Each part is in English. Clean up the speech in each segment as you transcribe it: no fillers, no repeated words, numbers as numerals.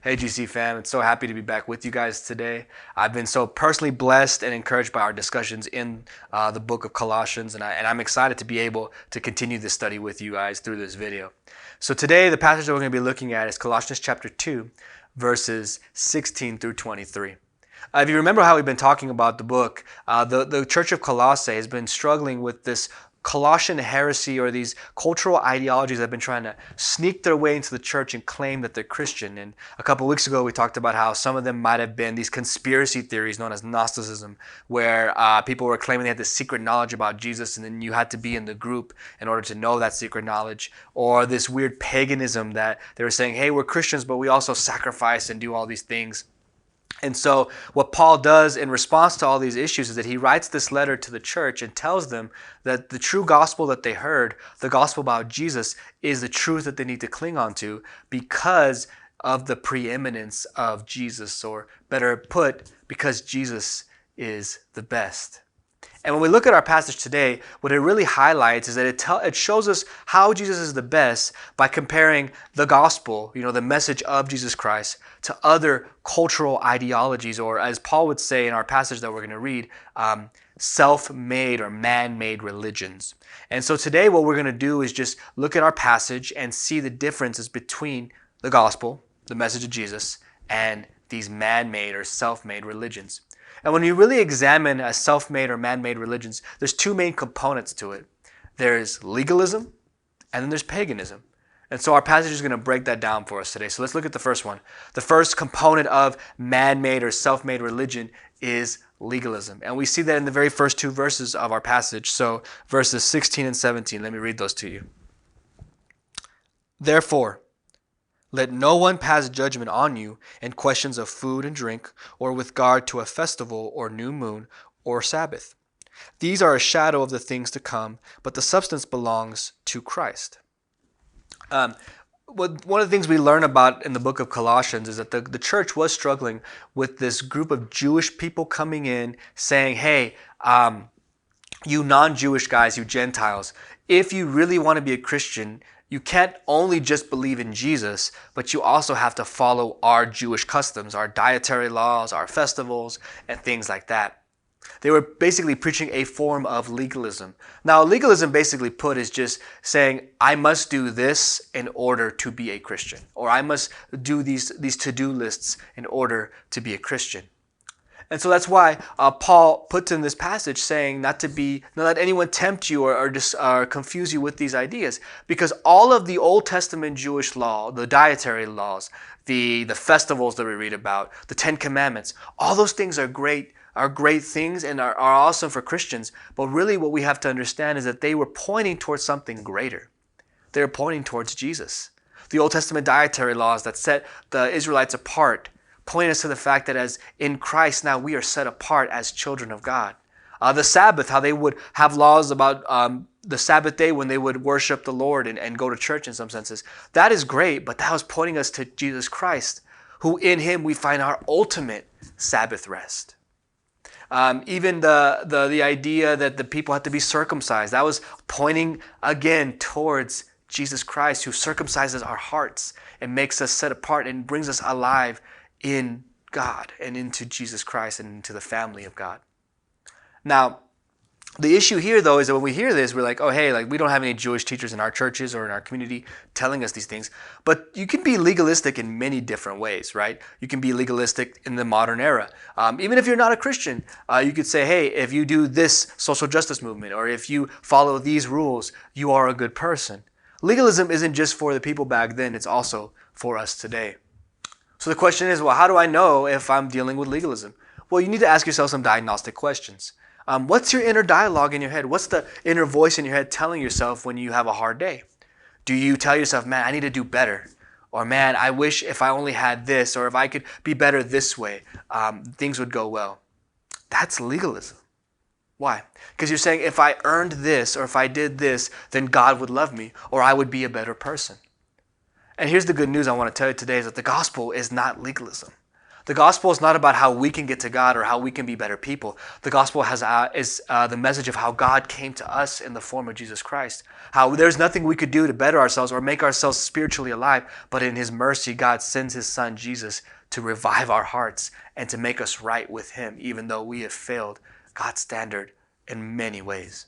Hey GC fam, it's so happy to be back with you guys today. I've been so personally blessed and encouraged by our discussions in the book of Colossians, and I'm excited to be able to continue this study with you guys through this video. So today, the passage that we're going to be looking at is Colossians chapter 2, verses 16 through 23. If you remember how we've been talking about the book, the Church of Colossae has been struggling with this Colossian heresy or these cultural ideologies that have been trying to sneak their way into the church and claim that they're Christian. And a couple of weeks ago, we talked about how some of them might have been these conspiracy theories known as Gnosticism, where people were claiming they had this secret knowledge about Jesus, and then you had to be in the group in order to know that secret knowledge. Or this weird paganism that they were saying, hey, we're Christians, but we also sacrifice and do all these things. And so what Paul does in response to all these issues is that he writes this letter to the church and tells them that the true gospel that they heard, the gospel about Jesus, is the truth that they need to cling on to because of the preeminence of Jesus, or better put, because Jesus is the best. And when we look at our passage today, what it really highlights is that it shows us how Jesus is the best by comparing the gospel, the message of Jesus Christ, to other cultural ideologies, or as Paul would say in our passage that we're going to read, self-made or man-made religions. And so today what we're going to do is just look at our passage and see the differences between the gospel, the message of Jesus, and these man-made or self-made religions. And when you really examine self-made or man-made religions, there's two main components to it. There's legalism, and then there's paganism. And so our passage is going to break that down for us today. So let's look at the first one. The first component of man-made or self-made religion is legalism. And we see that in the very first two verses of our passage. So verses 16 and 17, let me read those to you. Therefore, let no one pass judgment on you in questions of food and drink, or with regard to a festival or new moon or Sabbath. These are a shadow of the things to come, but the substance belongs to Christ. One of the things we learn about in the book of Colossians is that the church was struggling with this group of Jewish people coming in saying, hey, you non-Jewish guys, you Gentiles, if you really want to be a Christian, you can't only just believe in Jesus, but you also have to follow our Jewish customs, our dietary laws, our festivals, and things like that. They were basically preaching a form of legalism. Now, legalism basically put is just saying, I must do this in order to be a Christian, or I must do these to-do lists in order to be a Christian. And so that's why Paul puts in this passage saying not let anyone tempt you or confuse you with these ideas, because all of the Old Testament Jewish law, the dietary laws, the festivals that we read about, the Ten Commandments, all those things are great things and are awesome for Christians. But really what we have to understand is that they were pointing towards something greater. They were pointing towards Jesus. The Old Testament dietary laws that set the Israelites apart point us to the fact that as in Christ now we are set apart as children of God. The Sabbath, how they would have laws about the Sabbath day when they would worship the Lord and go to church in some senses. That is great, but that was pointing us to Jesus Christ, who in Him we find our ultimate Sabbath rest. Even the idea that the people had to be circumcised, that was pointing again towards Jesus Christ, who circumcises our hearts and makes us set apart and brings us alive in God and into Jesus Christ and into the family of God. Now, the issue here, though, is that when we hear this, we're like, oh, hey, we don't have any Jewish teachers in our churches or in our community telling us these things. But you can be legalistic in many different ways, right? You can be legalistic in the modern era. Even if you're not a Christian, you could say, hey, if you do this social justice movement or if you follow these rules, you are a good person. Legalism isn't just for the people back then, it's also for us today. So the question is, well, how do I know if I'm dealing with legalism? Well, you need to ask yourself some diagnostic questions. What's your inner dialogue in your head? What's the inner voice in your head telling yourself when you have a hard day? Do you tell yourself, man, I need to do better? Or man, I wish if I only had this, or if I could be better this way, things would go well. That's legalism. Why? Because you're saying if I earned this or if I did this, then God would love me or I would be a better person. And here's the good news I want to tell you today is that the gospel is not legalism. The gospel is not about how we can get to God or how we can be better people. The gospel is the message of how God came to us in the form of Jesus Christ. How there's nothing we could do to better ourselves or make ourselves spiritually alive, but in His mercy, God sends His Son Jesus to revive our hearts and to make us right with Him, even though we have failed God's standard in many ways.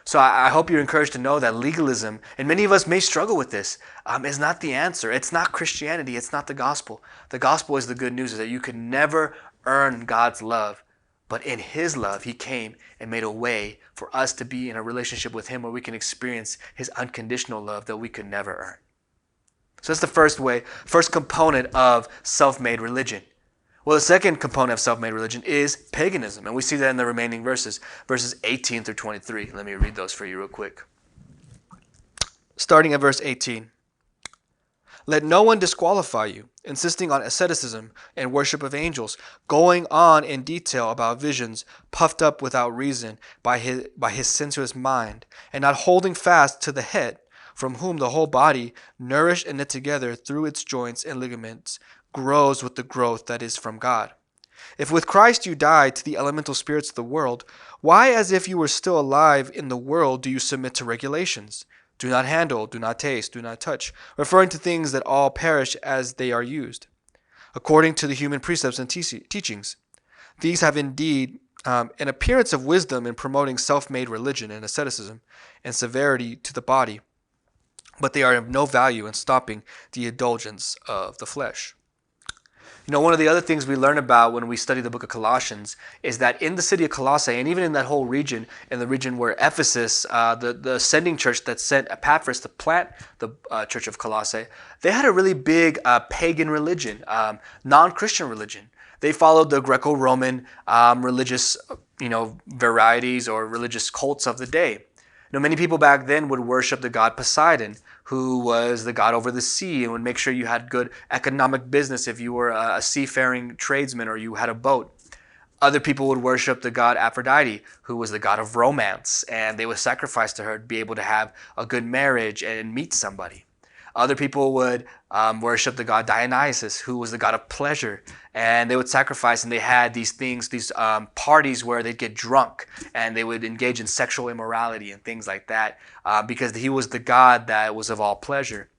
So I hope you're encouraged to know that legalism, and many of us may struggle with this, is not the answer. It's not Christianity. It's not the gospel. The gospel is the good news, is that you can never earn God's love, but in His love, He came and made a way for us to be in a relationship with Him where we can experience His unconditional love that we could never earn. So that's the first component of self-made religion. Well, the second component of self-made religion is paganism, and we see that in the remaining verses 18 through 23. Let me read those for you real quick. Starting at verse 18. Let no one disqualify you, insisting on asceticism and worship of angels, going on in detail about visions, puffed up without reason by his sensuous mind, and not holding fast to the head, from whom the whole body, nourished and knit together through its joints and ligaments, grows with the growth that is from God. If with Christ you died to the elemental spirits of the world, why, as if you were still alive in the world, do you submit to regulations? Do not handle, do not taste, do not touch, referring to things that all perish as they are used, according to the human precepts and teachings. These have indeed an appearance of wisdom in promoting self-made religion and asceticism and severity to the body, but they are of no value in stopping the indulgence of the flesh. You know, one of the other things we learn about when we study the book of Colossians is that in the city of Colossae, and even in that whole region, in the region where Ephesus, the sending church that sent Epaphras to plant the church of Colossae, they had a really big pagan religion, non-Christian religion. They followed the Greco-Roman religious, varieties or religious cults of the day. Many people back then would worship the god Poseidon, who was the god over the sea and would make sure you had good economic business if you were a seafaring tradesman or you had a boat. Other people would worship the god Aphrodite, who was the god of romance, and they would sacrifice to her to be able to have a good marriage and meet somebody. Other people would worship the god Dionysus, who was the god of pleasure, and they would sacrifice, and they had these parties where they'd get drunk, and they would engage in sexual immorality and things like that, because he was the god that was of all pleasure.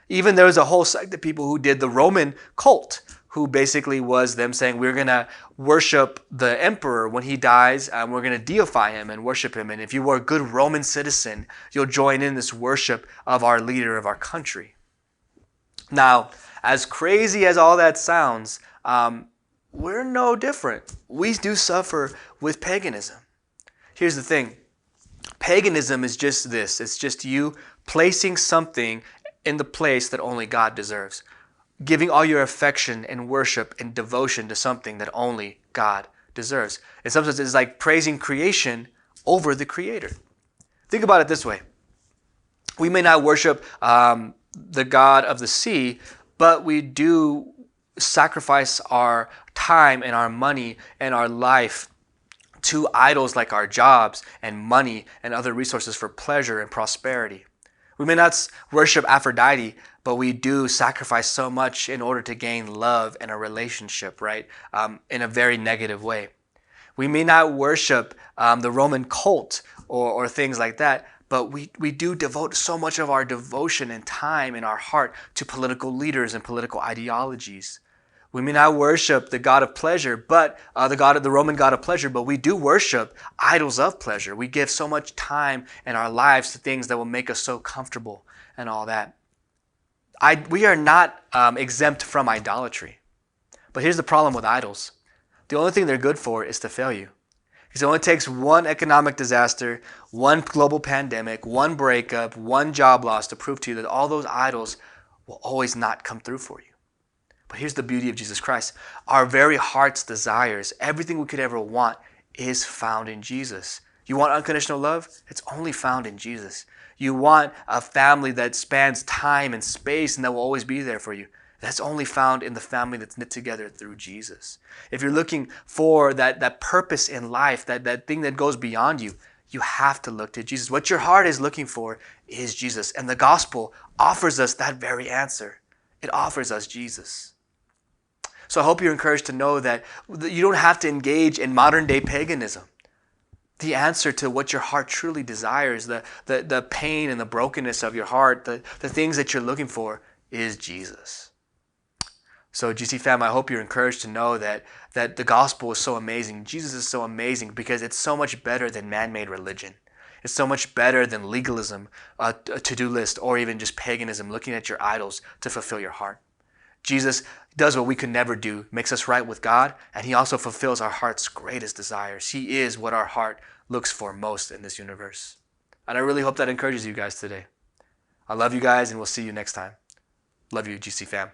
Even there was a whole sect of people who did the Roman cult, who basically was them saying, we're going to worship the emperor when he dies, and we're going to deify him and worship him. And if you were a good Roman citizen, you'll join in this worship of our leader of our country. Now, as crazy as all that sounds, we're no different. We do suffer with paganism. Here's the thing. Paganism is just this. It's just you placing something in the place that only God deserves. Giving all your affection and worship and devotion to something that only God deserves. In some sense, it's like praising creation over the Creator. Think about it this way. We may not worship the God of the sea, but we do sacrifice our time and our money and our life to idols like our jobs and money and other resources for pleasure and prosperity. We may not worship Aphrodite, but we do sacrifice so much in order to gain love and a relationship, right? In a very negative way. We may not worship the Roman cult or things like that, but we do devote so much of our devotion and time in our heart to political leaders and political ideologies. We may not worship the god of pleasure, but the Roman god of pleasure, but we do worship idols of pleasure. We give so much time in our lives to things that will make us so comfortable and all that. We are not exempt from idolatry. But here's the problem with idols. The only thing they're good for is to fail you. Because it only takes one economic disaster, one global pandemic, one breakup, one job loss to prove to you that all those idols will always not come through for you. But here's the beauty of Jesus Christ. Our very heart's desires, everything we could ever want, is found in Jesus. You want unconditional love? It's only found in Jesus. You want a family that spans time and space and that will always be there for you. That's only found in the family that's knit together through Jesus. If you're looking for that purpose in life, that thing that goes beyond you, you have to look to Jesus. What your heart is looking for is Jesus. And the gospel offers us that very answer. It offers us Jesus. So I hope you're encouraged to know that you don't have to engage in modern day paganism. The answer to what your heart truly desires, the pain and the brokenness of your heart, the things that you're looking for, is Jesus. So GC fam, I hope you're encouraged to know that the gospel is so amazing. Jesus is so amazing because it's so much better than man-made religion. It's so much better than legalism, a to-do list, or even just paganism, looking at your idols to fulfill your heart. Jesus does what we could never do, makes us right with God, and he also fulfills our heart's greatest desires. He is what our heart looks for most in this universe. And I really hope that encourages you guys today. I love you guys, and we'll see you next time. Love you, GC fam.